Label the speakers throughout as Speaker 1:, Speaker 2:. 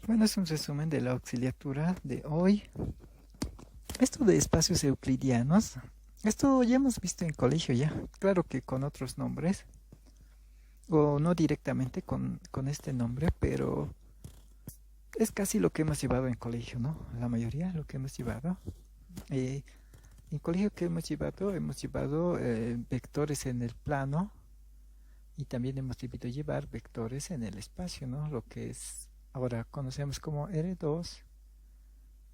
Speaker 1: Bueno, es un resumen de la auxiliatura de hoy. Esto de espacios euclidianos, esto ya hemos visto en colegio ya, claro que con otros nombres, o no directamente con este nombre, pero es casi lo que hemos llevado en colegio, ¿no? La mayoría lo que hemos llevado. Eh, en colegio que hemos llevado vectores en el plano y también hemos debido llevar vectores en el espacio, ¿no? Lo que es ahora conocemos como R2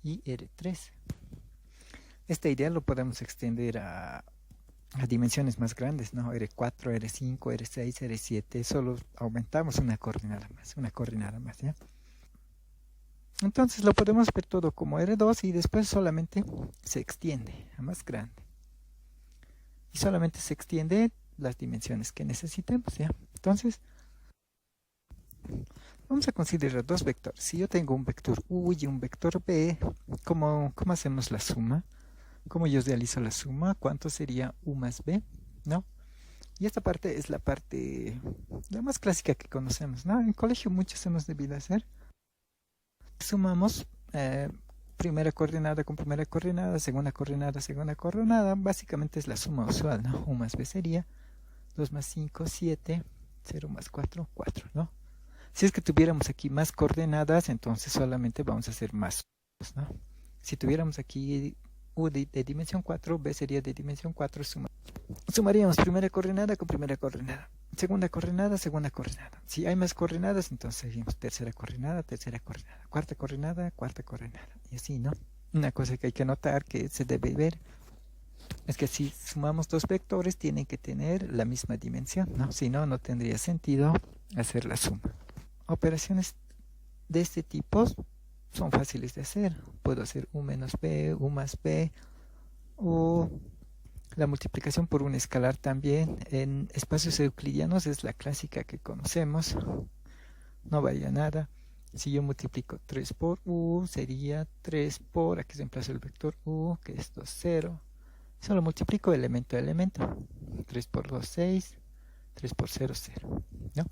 Speaker 1: y R3. Esta idea lo podemos extender a dimensiones más grandes, ¿no? R4, R5, R6, R7, solo aumentamos una coordenada más, ¿ya? Entonces lo podemos ver todo como R2 y después solamente se extiende a más grande. Y solamente se extiende las dimensiones que necesitemos, ¿ya? Entonces, vamos a considerar dos vectores. Si yo tengo un vector U y un vector B, ¿cómo hacemos la suma? ¿Cómo yo realizo la suma? ¿Cuánto sería U más B? ¿No? Y esta parte es la más clásica que conocemos, ¿no? En colegio muchos hemos debido hacer. Sumamos primera coordenada con primera coordenada, segunda coordenada. Básicamente es la suma usual, ¿no? U más B sería 2 más 5, 7, 0 más 4, 4, ¿no? Si es que tuviéramos aquí más coordenadas, entonces solamente vamos a hacer más, ¿no? Si tuviéramos aquí U de dimensión 4, B sería de dimensión 4, sumaríamos primera coordenada con primera coordenada, segunda coordenada. Si hay más coordenadas, entonces seguimos tercera coordenada, cuarta coordenada, y así, ¿no? Una cosa que hay que notar que se debe ver es que si sumamos dos vectores tienen que tener la misma dimensión, ¿no? Si no, no tendría sentido hacer la suma. Operaciones de este tipo son fáciles de hacer. Puedo hacer U menos B, U más B, o la multiplicación por un escalar también. En espacios euclidianos es la clásica que conocemos. No varía nada. Si yo multiplico 3 por U, sería 3 por, aquí reemplazo el vector U, que es 2, 0. Solo multiplico elemento a elemento. 3 por 2, 6. 3 por 0, 0. ¿No?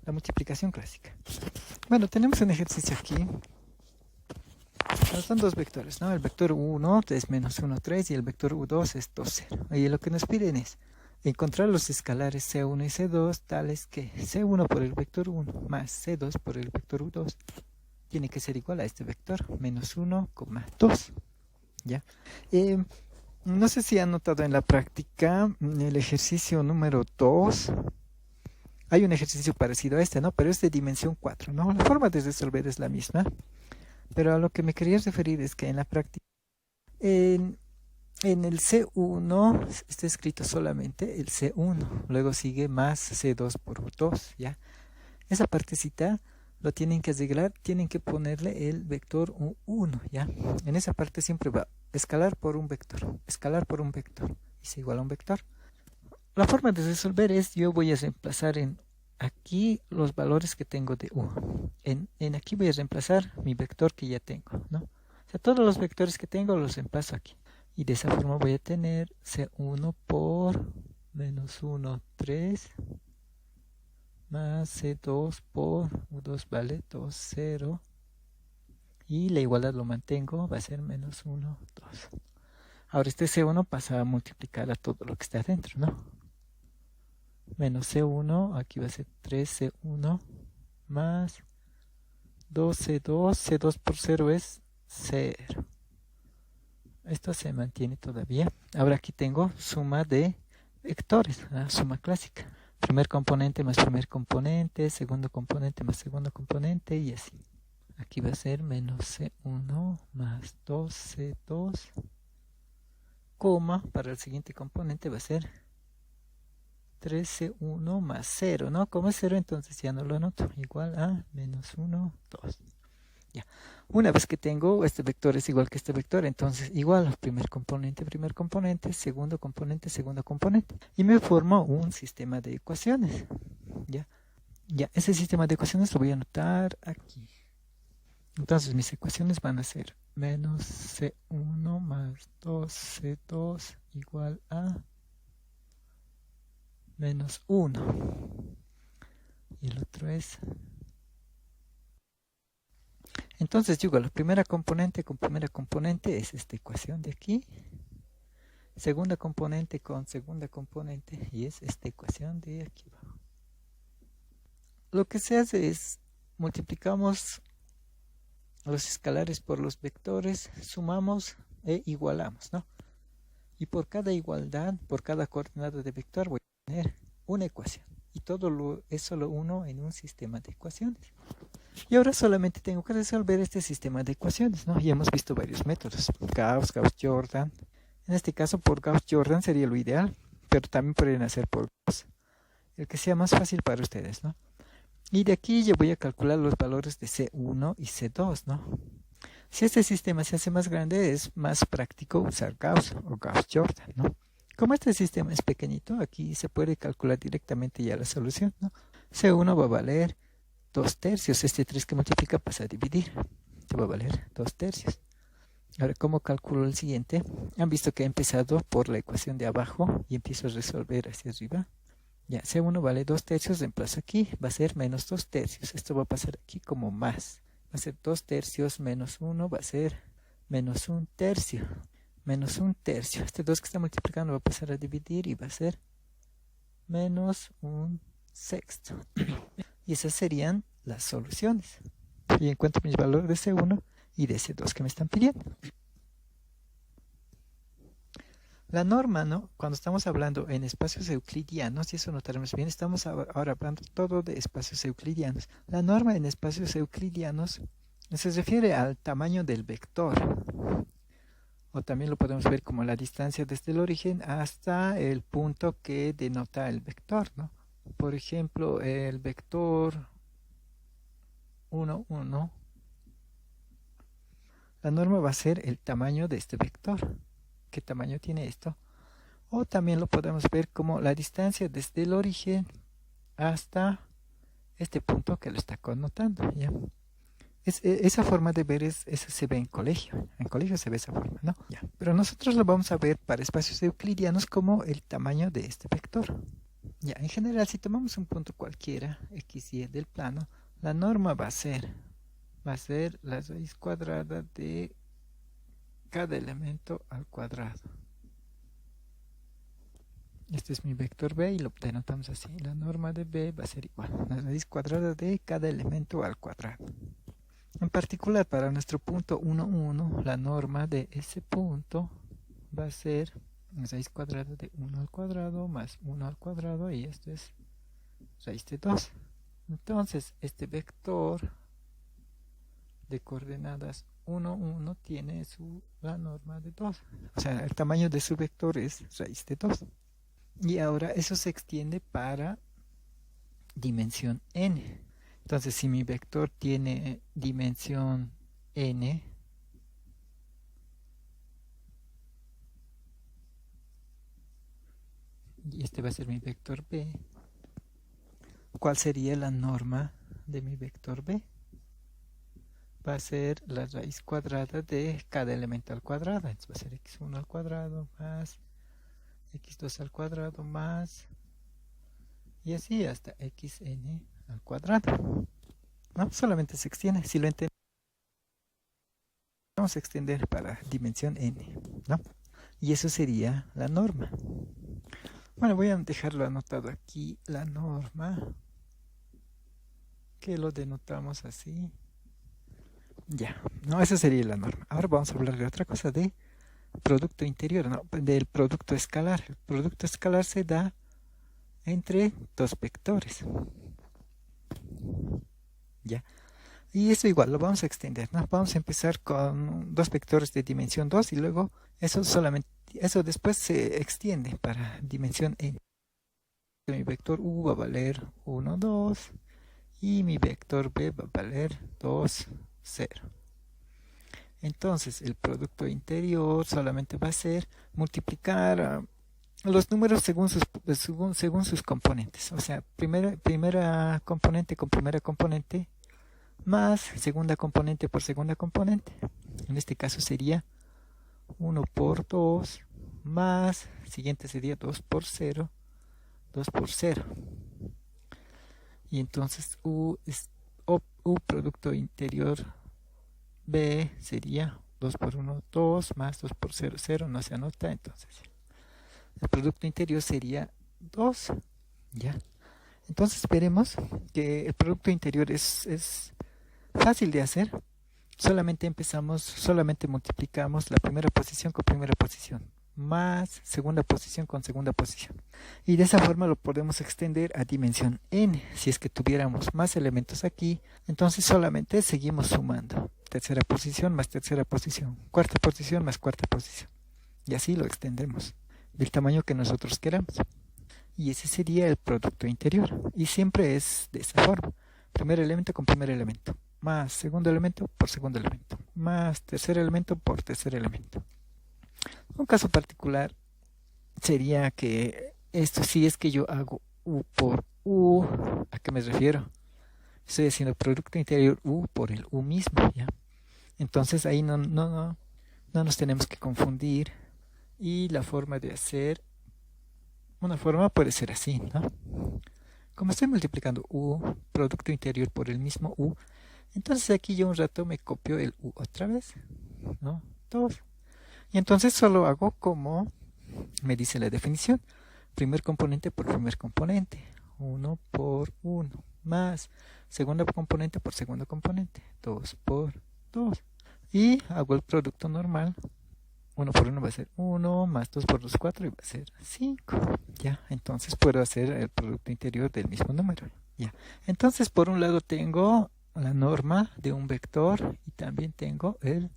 Speaker 1: La multiplicación clásica. Bueno, tenemos un ejercicio aquí. Son dos vectores, ¿no? El vector U1 es menos 1, 3 y el vector U2 es 2, 0. Y lo que nos piden es encontrar los escalares C1 y C2 tales que C1 por el vector 1 más C2 por el vector U2 tiene que ser igual a este vector, menos 1, 2. ¿Ya? No sé si han notado en la práctica el ejercicio número 2. Hay un ejercicio parecido a este, ¿no? Pero es de dimensión 4, ¿no? La forma de resolver es la misma. Pero a lo que me quería referir es que en la práctica, en el C1 está escrito solamente el C1, luego sigue más C2 por U2, ¿ya? Esa partecita lo tienen que arreglar, tienen que ponerle el vector U1, ¿ya? En esa parte siempre va escalar por un vector, y es igual a un vector. La forma de resolver es, yo voy a reemplazar en aquí los valores que tengo de U. En aquí voy a reemplazar mi vector que ya tengo, ¿no? O sea, todos los vectores que tengo los reemplazo aquí. Y de esa forma voy a tener C1 por menos 1, 3, más C2 por U2 vale 2, 0. Y la igualdad lo mantengo, va a ser menos 1, 2. Ahora este C1 pasa a multiplicar a todo lo que está adentro, ¿no? Menos C1, aquí va a ser 3C1 más 2C2, C2 por 0 es 0. Esto se mantiene todavía. Ahora aquí tengo suma de vectores, suma clásica. Primer componente más primer componente, segundo componente más segundo componente y así. Aquí va a ser menos C1 más 2C2, coma, para el siguiente componente va a ser 3C1 más 0, ¿no? Como es 0, entonces ya no lo anoto. Igual a menos 1, 2. Ya. Una vez que tengo este vector es igual que este vector, entonces igual primer componente, segundo componente. Y me formo un sistema de ecuaciones. ¿Ya? Ya, ese sistema de ecuaciones lo voy a anotar aquí. Entonces mis ecuaciones van a ser menos C1 más 2C2 igual a menos 1. Y el otro es Entonces, digo, la primera componente con primera componente es esta ecuación de aquí. Segunda componente con segunda componente y es esta ecuación de aquí abajo. Lo que se hace es multiplicamos los escalares por los vectores, sumamos e igualamos, ¿no? Y por cada igualdad, por cada coordenada de vector voy a tener una ecuación. Y todo es solo uno en un sistema de ecuaciones. Y ahora solamente tengo que resolver este sistema de ecuaciones, ¿no? Ya hemos visto varios métodos. Gauss, Gauss-Jordan. En este caso por Gauss-Jordan sería lo ideal, pero también pueden hacer por Gauss, el que sea más fácil para ustedes, ¿no? Y de aquí yo voy a calcular los valores de C1 y C2, ¿no? Si este sistema se hace más grande, es más práctico usar Gauss o Gauss-Jordan, ¿no? Como este sistema es pequeñito, aquí se puede calcular directamente ya la solución, ¿no? C1 va a valer 2/3, este 3 que multiplica pasa a dividir, te va a valer 2/3. Ahora, ¿cómo calculo el siguiente? Han visto que he empezado por la ecuación de abajo y empiezo a resolver hacia arriba. Ya, C1 vale 2/3, reemplazo aquí, va a ser menos 2/3. Esto va a pasar aquí como más. Va a ser 2/3 menos 1, va a ser menos 1/3. Menos 1/3. Este 2 que está multiplicando va a pasar a dividir y va a ser menos 1/6. Y esas serían las soluciones. Y encuentro mis valores de C1 y de C2 que me están pidiendo. La norma, ¿no? Cuando estamos hablando en espacios euclidianos, y eso notaremos bien, estamos ahora hablando todo de espacios euclidianos. La norma en espacios euclidianos se refiere al tamaño del vector. O también lo podemos ver como la distancia desde el origen hasta el punto que denota el vector, ¿no? Por ejemplo, el vector 1, 1. La norma va a ser el tamaño de este vector. ¿Qué tamaño tiene esto? O también lo podemos ver como la distancia desde el origen hasta este punto que lo está connotando, ¿ya? Esa forma de ver esa se ve en colegio. En colegio se ve esa forma, ¿no? Ya. Pero nosotros lo vamos a ver para espacios euclidianos como el tamaño de este vector. Ya, en general, si tomamos un punto cualquiera, x, y del plano, la norma va a ser la raíz cuadrada de cada elemento al cuadrado. Este es mi vector b y lo denotamos así. La norma de b va a ser igual a la raíz cuadrada de cada elemento al cuadrado. En particular, para nuestro punto 1, 1, la norma de ese punto va a ser raíz cuadrada de 1 al cuadrado más 1 al cuadrado, y esto es raíz de 2. Entonces, este vector de coordenadas 1, 1 tiene la norma de 2. O sea, el tamaño de su vector es raíz de 2. Y ahora eso se extiende para dimensión n. Entonces, si mi vector tiene dimensión n, y este va a ser mi vector b, ¿cuál sería la norma de mi vector b? Va a ser la raíz cuadrada de cada elemento al cuadrado. Entonces va a ser x1 al cuadrado más x2 al cuadrado más, y así hasta xn al cuadrado. ¿No? Solamente se extiende. Si lo entendemos, vamos a extender para dimensión n, ¿no? Y eso sería la norma. Bueno, voy a dejarlo anotado aquí, la norma, que lo denotamos así. Ya, no, esa sería la norma. Ahora vamos a hablar de otra cosa, de producto interior, no, del producto escalar. El producto escalar se da entre dos vectores. Ya. Y eso igual lo vamos a extender, ¿no? Vamos a empezar con dos vectores de dimensión 2 y luego eso después se extiende para dimensión n. Mi vector u va a valer 1, 2 y mi vector b va a valer 2, 0. Entonces el producto interior solamente va a ser multiplicar los números según sus componentes. O sea, primera componente con primera componente más segunda componente por segunda componente. En este caso sería 1 por 2 más, siguiente sería 2 por 0, 2 por 0. Y entonces U producto interior B sería 2 por 1, 2, más 2 por 0, 0, no se anota, entonces el producto interior sería 2, ¿ya? Entonces veremos que el producto interior es fácil de hacer. Solamente multiplicamos la primera posición con primera posición, más segunda posición con segunda posición. Y de esa forma lo podemos extender a dimensión n. Si es que tuviéramos más elementos aquí, entonces solamente seguimos sumando. Tercera posición más tercera posición, cuarta posición más cuarta posición. Y así lo extendemos del tamaño que nosotros queramos. Y ese sería el producto interior. Y siempre es de esa forma. Primer elemento con primer elemento, más segundo elemento por segundo elemento, más tercer elemento por tercer elemento. Un caso particular sería que esto sí es que yo hago U por U. ¿A qué me refiero? Estoy haciendo producto interior U por el U mismo, ¿ya? Entonces ahí no nos tenemos que confundir. Y la forma de hacer, una forma puede ser así, ¿no? Como estoy multiplicando U, producto interior por el mismo U, entonces aquí yo un rato me copio el U otra vez, ¿no? 2. Y entonces solo hago como me dice la definición. Primer componente por primer componente. 1 por 1. Más segundo componente por segundo componente. 2 por 2. Y hago el producto normal. 1 por 1 va a ser 1, más 2 por 2, 4 y va a ser 5. Ya, entonces puedo hacer el producto interior del mismo número. Ya, entonces por un lado tengo la norma de un vector y también tengo el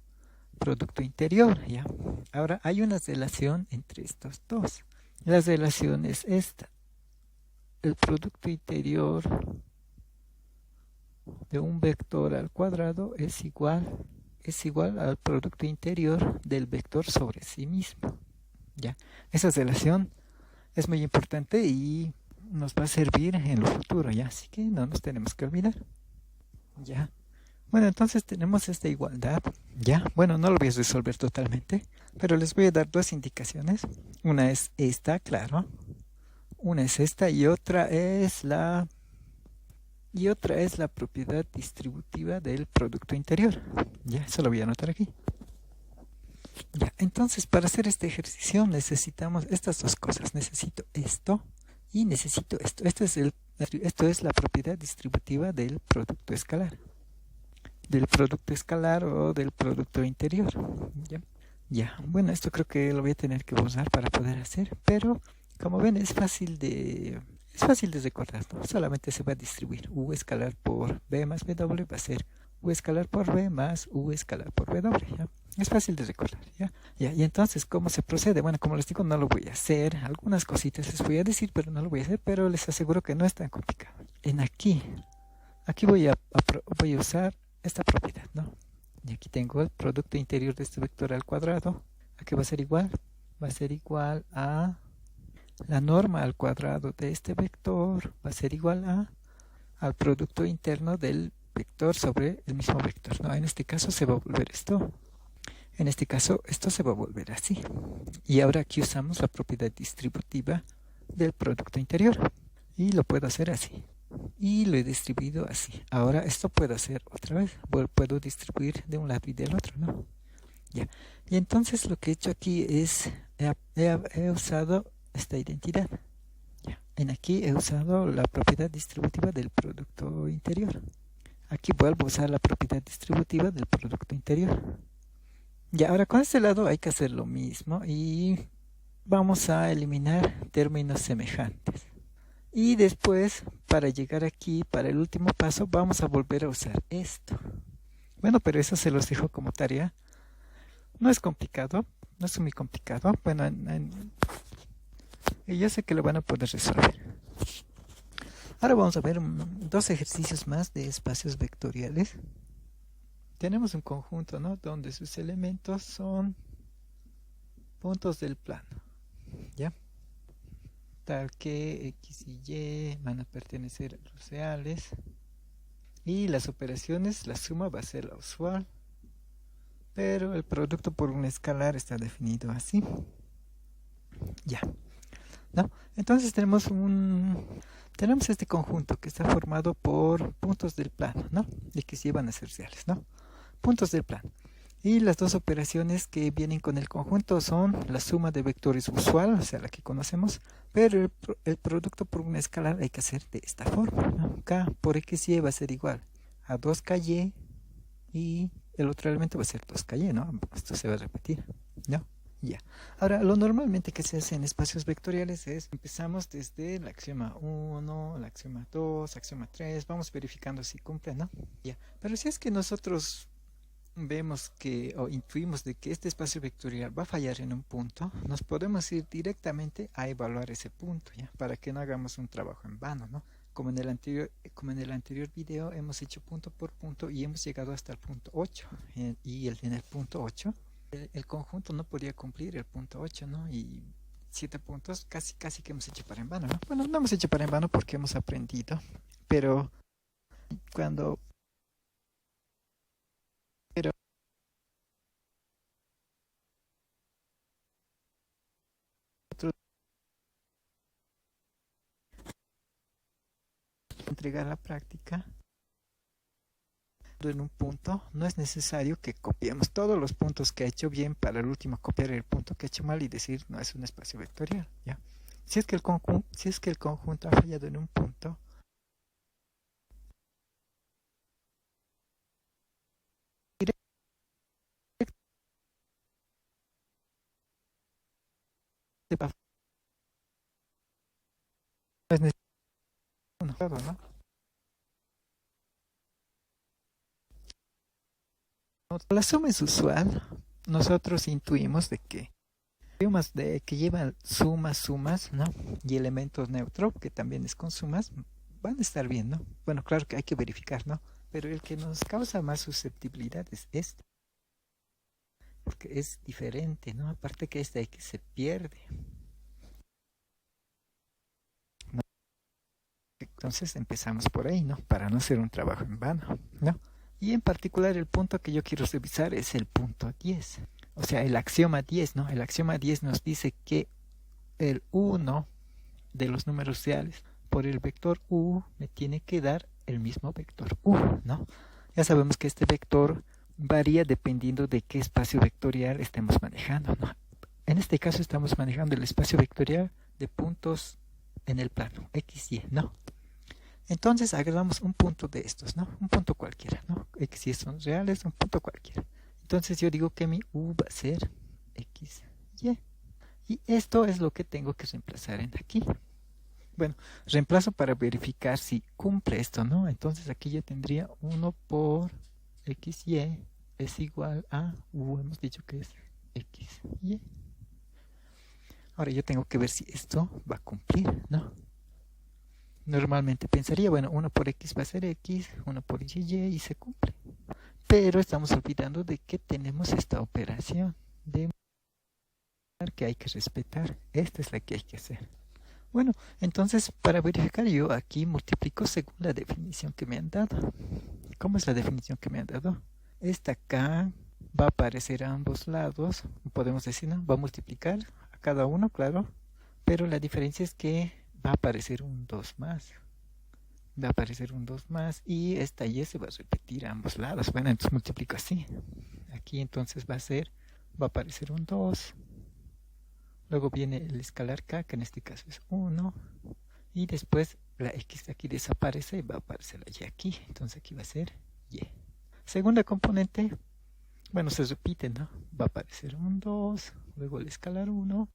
Speaker 1: producto interior. Ya, ahora hay una relación entre estos dos. La relación es esta. El producto interior de un vector al cuadrado es igual al producto interior del vector sobre sí mismo. ¿Ya? Esa relación es muy importante y nos va a servir en lo futuro, ¿ya? Así que no nos tenemos que olvidar. ¿Ya? Bueno, entonces tenemos esta igualdad, ¿ya? Bueno, no lo voy a resolver totalmente, pero les voy a dar dos indicaciones. Una es esta, claro. Una es esta y otra es la propiedad distributiva del producto interior. Ya, eso lo voy a anotar aquí. Ya, entonces para hacer este ejercicio necesitamos estas dos cosas. Necesito esto y necesito esto. Esto es la propiedad distributiva del producto escalar. Del producto escalar o del producto interior. Ya, bueno, esto creo que lo voy a tener que usar para poder hacer, pero como ven es fácil de recordar, ¿no? Solamente se va a distribuir U escalar por B más W va a ser U escalar por B más U escalar por W, ¿ya? Es fácil de recordar, ¿ya? Y entonces, ¿cómo se procede? Bueno, como les digo, no lo voy a hacer. Algunas cositas les voy a decir, pero no lo voy a hacer, pero les aseguro que no es tan complicado. Aquí voy a usar esta propiedad, ¿no? Y aquí tengo el producto interior de este vector al cuadrado. ¿A qué va a ser igual? Va a ser igual a la norma al cuadrado de este vector. Va a ser igual al producto interno del vector sobre el mismo vector, ¿no? En este caso se va a volver esto. En este caso esto se va a volver así. Y ahora aquí usamos la propiedad distributiva del producto interior. Y lo puedo hacer así. Y lo he distribuido así. Ahora esto puedo hacer otra vez. Puedo distribuir de un lado y del otro, ¿no? Ya. Y entonces lo que he hecho aquí es he usado esta identidad. Ya. Aquí he usado la propiedad distributiva del producto interior. Aquí vuelvo a usar la propiedad distributiva del producto interior. Ya, ahora con este lado hay que hacer lo mismo y vamos a eliminar términos semejantes. Y después, para llegar aquí, para el último paso, vamos a volver a usar esto. Bueno, pero eso se los dejo como tarea. No es complicado, no es muy complicado. Bueno, yo sé que lo van a poder resolver. Ahora vamos a ver dos ejercicios más de espacios vectoriales. Tenemos un conjunto, ¿no? Donde sus elementos son puntos del plano, ¿ya? Tal que X y Y van a pertenecer a los reales. Y las operaciones, la suma va a ser la usual. Pero el producto por un escalar está definido así. Ya. ¿No? Entonces tenemos este conjunto que está formado por puntos del plano, ¿no? Y que sí van a ser reales, ¿no? puntos del plano. Y las dos operaciones que vienen con el conjunto son la suma de vectores usual, o sea, la que conocemos, pero el producto por una escalar hay que hacer de esta forma, ¿no? K por XY va a ser igual a 2KY y el otro elemento va a ser 2KY, ¿no? Esto se va a repetir, ¿no? Ya. Ahora, lo normalmente que se hace en espacios vectoriales es, empezamos desde el axioma 1, el axioma 2, axioma 3, vamos verificando si cumple, ¿no? Ya. Pero si es que nosotros vemos que o intuimos de que este espacio vectorial va a fallar en un punto, nos podemos ir directamente a evaluar ese punto, ¿ya? Para que no hagamos un trabajo en vano, ¿no? Como en el anterior video hemos hecho punto por punto y hemos llegado hasta el punto 8 y en el punto 8 el conjunto no podía cumplir el punto 8, ¿no? Y 7 puntos casi que hemos hecho para en vano, ¿no? Bueno, no hemos hecho para en vano porque hemos aprendido, pero cuando entregar la práctica en un punto, no es necesario que copiemos todos los puntos que ha hecho bien para el último copiar el punto que ha hecho mal y decir no es un espacio vectorial, ¿ya? Si es que el conjunto ha fallado en un punto, no es necesario, ¿no? La suma es usual. Nosotros intuimos de que sumas que llevan sumas, ¿no? Y elementos neutros, que también es con sumas, van a estar bien, ¿no? Bueno, claro que hay que verificar, ¿no? Pero el que nos causa más susceptibilidad es este, porque es diferente, ¿no? Aparte que este X se pierde, ¿no? Entonces empezamos por ahí, ¿no? Para no hacer un trabajo en vano, ¿no? Y en particular el punto que yo quiero revisar es el punto 10. O sea, el axioma 10, ¿no? El axioma 10 nos dice que el 1 de los números reales por el vector u me tiene que dar el mismo vector u, ¿no? Ya sabemos que este vector varía dependiendo de qué espacio vectorial estemos manejando, ¿no? En este caso estamos manejando el espacio vectorial de puntos en el plano x, y, ¿no? Entonces agarramos un punto de estos, ¿no? Un punto cualquiera, ¿no? X y son reales, un punto cualquiera. Entonces yo digo que mi u va a ser x, y. Y esto es lo que tengo que reemplazar en aquí. Bueno, reemplazo para verificar si cumple esto, ¿no? Entonces aquí yo tendría 1 por x, y es igual a u, hemos dicho que es x, y. Ahora yo tengo que ver si esto va a cumplir, ¿no? Normalmente pensaría, bueno, 1 por x va a ser x, 1 por y se cumple. Pero estamos olvidando de que tenemos esta operación de que hay que respetar. Esta es la que hay que hacer. Bueno, entonces para verificar yo aquí multiplico según la definición que me han dado. ¿Cómo es la definición que me han dado? Esta K va a aparecer a ambos lados. Podemos decir, ¿no? Va a multiplicar a cada uno, claro. Pero la diferencia es que va a aparecer un 2 más. Va a aparecer un 2 más y esta y se va a repetir a ambos lados. Bueno, entonces multiplico así. Aquí entonces va a aparecer un 2. Luego viene el escalar K, que en este caso es 1. Y después la X de aquí desaparece y va a aparecer la Y aquí. Entonces aquí va a ser Y. Segunda componente, bueno, se repite, ¿no? Va a aparecer un 2, luego el escalar 1.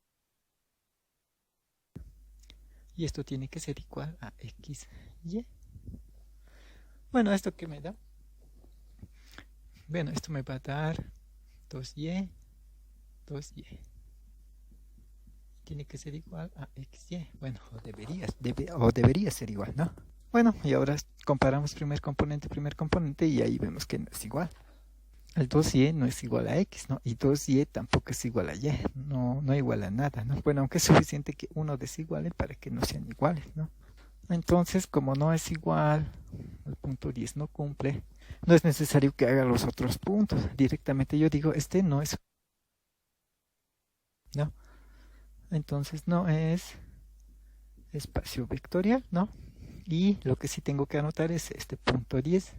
Speaker 1: Y esto tiene que ser igual a X, Y. Bueno, ¿esto qué me da? Bueno, esto me va a dar 2Y, 2Y. Tiene que ser igual a XY. Bueno, o debería ser igual, ¿no? Bueno, y ahora comparamos primer componente y ahí vemos que no es igual. El 2y no es igual a x, ¿no? Y 2y tampoco es igual a y, no iguala a nada, ¿no? Bueno, aunque es suficiente que uno desiguale para que no sean iguales, ¿no? Entonces, como no es igual, el punto 10 no cumple, no es necesario que haga los otros puntos. Directamente yo digo, este no es, ¿no? Entonces no es espacio vectorial, ¿no? Y lo que sí tengo que anotar es este punto 10.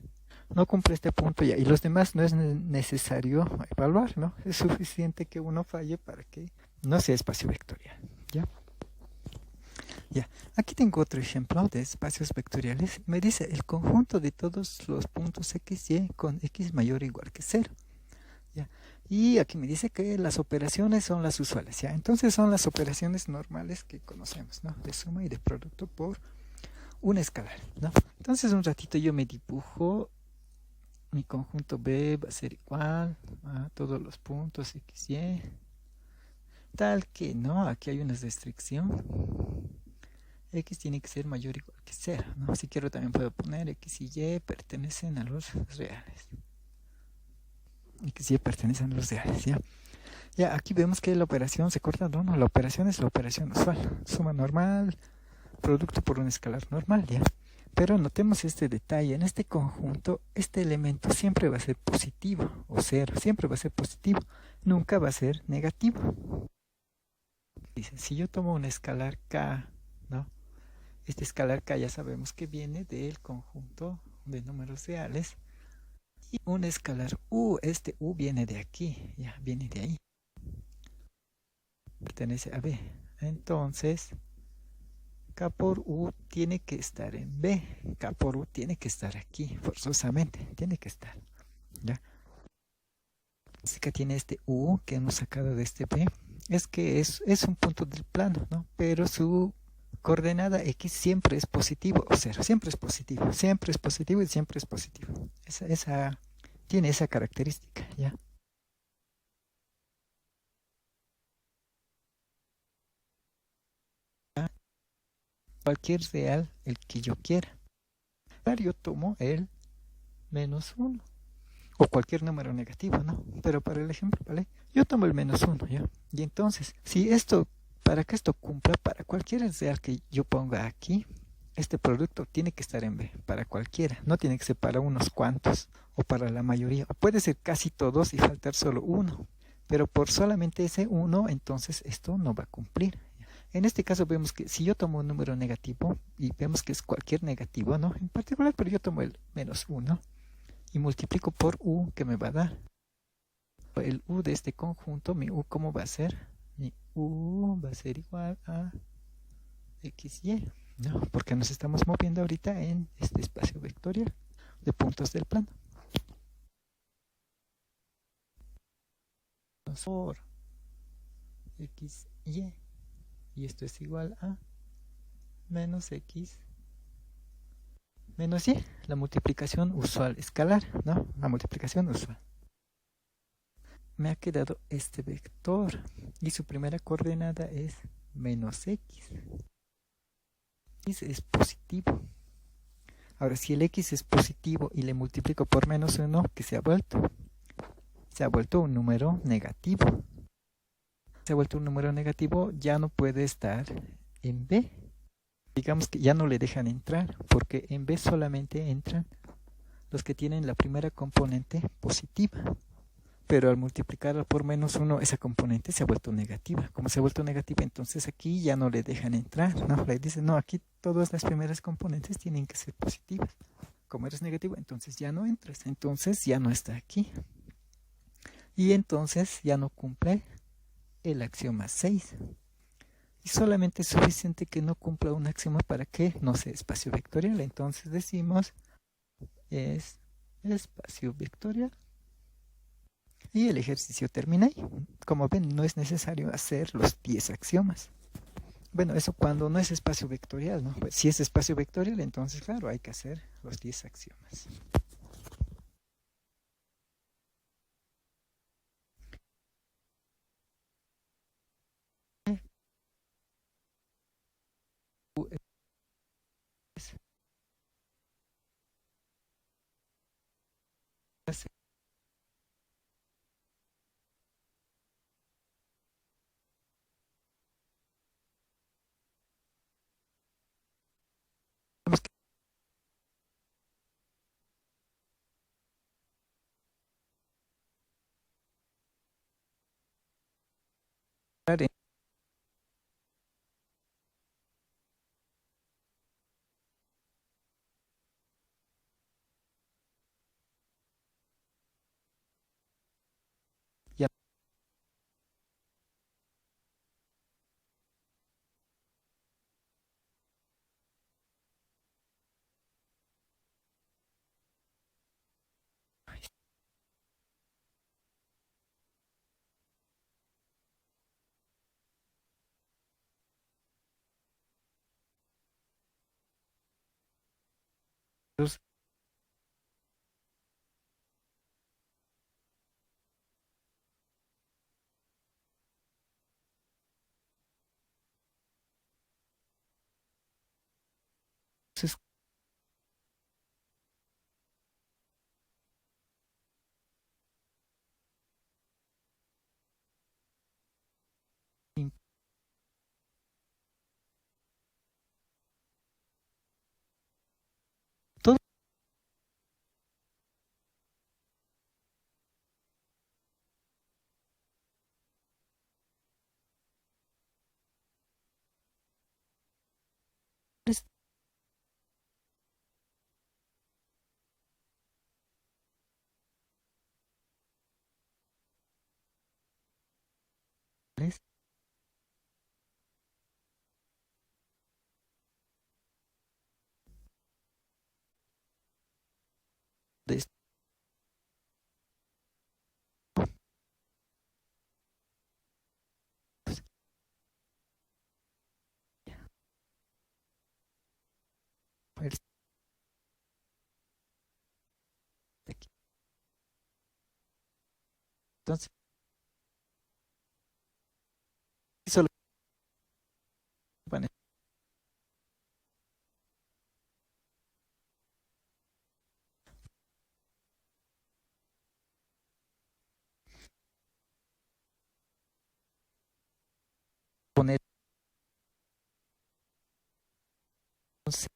Speaker 1: no cumple este punto ya, y los demás no es necesario evaluar, ¿no? Es suficiente que uno falle para que no sea espacio vectorial, ¿ya? Ya, aquí tengo otro ejemplo de espacios vectoriales. Me dice el conjunto de todos los puntos x, y con x mayor o igual que 0. ¿Ya? Y aquí me dice que las operaciones son las usuales, ¿ya? Entonces son las operaciones normales que conocemos, ¿no? De suma y de producto por un escalar, ¿no? Entonces un ratito yo me dibujo mi conjunto B va a ser igual a todos los puntos x, y, tal que, ¿no? Aquí hay una restricción. X tiene que ser mayor o igual que 0, ¿no? Si quiero también puedo poner x y y pertenecen a los reales. X y y pertenecen a los reales, ¿ya? Ya, aquí vemos que la operación se corta, ¿no? La operación es la operación usual. Suma normal, producto por un escalar normal, ¿ya? Pero notemos este detalle. En este conjunto, este elemento siempre va a ser positivo, o 0. Siempre va a ser positivo. Nunca va a ser negativo. Dice, si yo tomo un escalar k, ¿no? Este escalar k ya sabemos que viene del conjunto de números reales. Y un escalar u, este u viene de aquí, ya, viene de ahí. Pertenece a B. Entonces, K por U tiene que estar en B. K por U tiene que estar aquí, forzosamente, tiene que estar, ¿ya? Así que tiene este U que hemos sacado de este B. Es que es un punto del plano, ¿no? Pero su coordenada X siempre es positivo o 0. Siempre es positivo. Siempre es positivo y siempre es positivo. Tiene esa característica, ¿ya? Cualquier real, el que yo quiera. Yo tomo el menos 1 o cualquier número negativo, ¿no? Pero para el ejemplo, ¿vale? Yo tomo el menos 1, ¿ya? Y entonces, si esto, para que esto cumpla, para cualquier real que yo ponga aquí, este producto tiene que estar en B, para cualquiera, no tiene que ser para unos cuantos o para la mayoría, o puede ser casi todos y faltar solo uno, pero por solamente ese uno, entonces esto no va a cumplir. En este caso vemos que si yo tomo un número negativo y vemos que es cualquier negativo, ¿no? En particular, pero yo tomo el menos 1 y multiplico por u que me va a dar. El u de este conjunto, mi u, ¿cómo va a ser? Mi u va a ser igual a xy, ¿no? Porque nos estamos moviendo ahorita en este espacio vectorial de puntos del plano. Por xy, y esto es igual a menos x menos y, la multiplicación usual escalar, ¿no? La multiplicación usual. Me ha quedado este vector y su primera coordenada es menos x. X es positivo. Ahora, si el x es positivo y le multiplico por menos 1, ¿qué se ha vuelto? Se ha vuelto un número negativo. Se ha vuelto un número negativo, ya no puede estar en B. Digamos que ya no le dejan entrar, porque en B solamente entran los que tienen la primera componente positiva. Pero al multiplicarla por menos 1, esa componente se ha vuelto negativa. Como se ha vuelto negativa, entonces aquí ya no le dejan entrar, ¿no? Le dicen, no, aquí todas las primeras componentes tienen que ser positivas. Como eres negativo, entonces ya no entras, entonces ya no está aquí. Y entonces ya no cumple el axioma 6. Y solamente es suficiente que no cumpla un axioma para que no sea espacio vectorial. Entonces decimos, es espacio vectorial. Y el ejercicio termina ahí. Como ven, no es necesario hacer los 10 axiomas. Bueno, eso cuando no es espacio vectorial, ¿no? Pues si es espacio vectorial, entonces, claro, hay que hacer los 10 axiomas. los todo es de esto, pues, aquí. Entonces, solo van a poner entonces,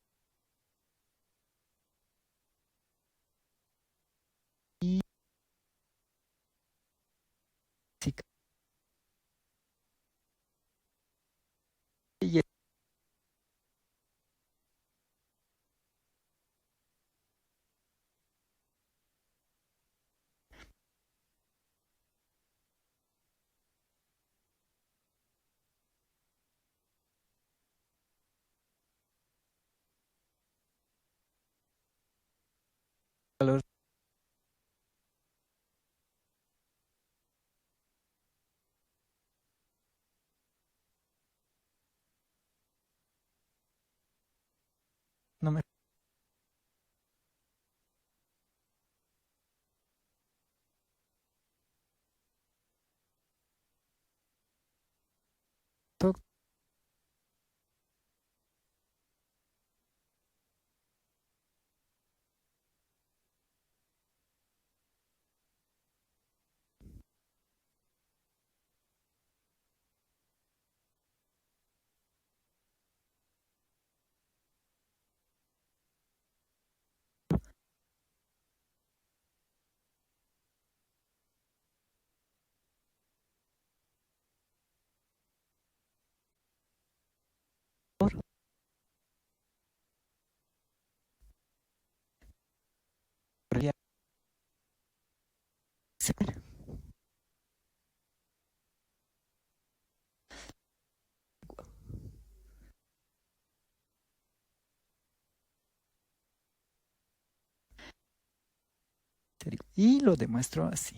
Speaker 1: y sí, y el valor no me toca podría ser. Y lo demuestro así.